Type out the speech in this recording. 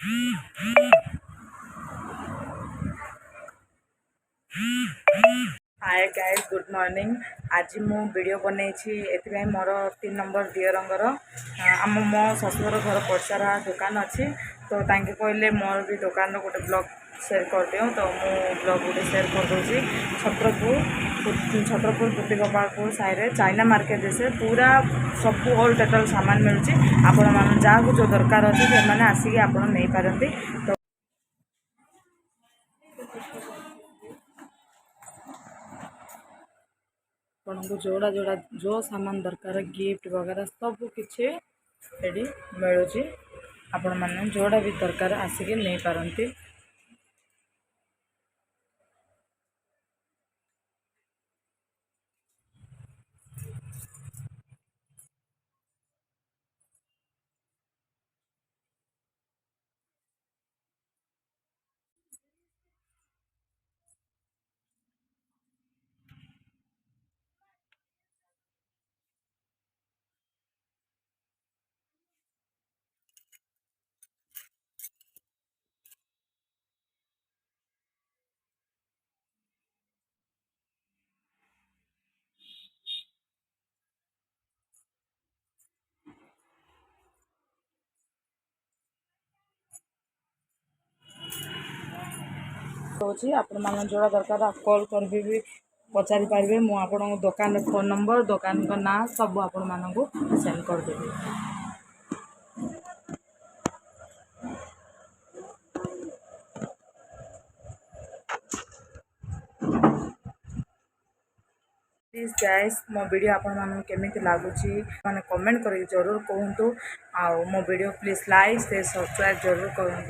Hi guys, good morning. आज मु video बनई एथि मोर 3 नंबर दियरंगर आम मो ससुर घर पड़सार दुकान अच्छी तो तांके कहले मोर भी दुकान गोटे ब्लॉग शेयर कर दियो तो मु ब्लॉग गोटे शेयर कर दूसरी। छत्रपुर बुद्धि गोपालपुर साइड चाइना मार्केट जैसे पूरा सब ऑल टोटल सामान मिलूँ। आपण मान जहाँ जो दरकार अच्छे से मैंने आसिक आप नहीं पारती। तो आपको जोड़ा जोड़ा जो सामान दरकार गिफ्ट वगैरह सब किसी ये मिलूँ। आपण मैंने जोड़ा भी दरकार आसिक नहीं पारती। होची आपण मान जोड़ा दरकार आप कॉल कर भी पचारि पारे। मु आपण दुकान फोन नंबर दुकान का ना सब आपण मानक सेंड कर देबी। प्लीज गाइस मो वीडियो आपण मानक केमिति लागुची माने कमेंट करी जरूर कहतु। आ मो video please like share subscribe जरूर करूँ।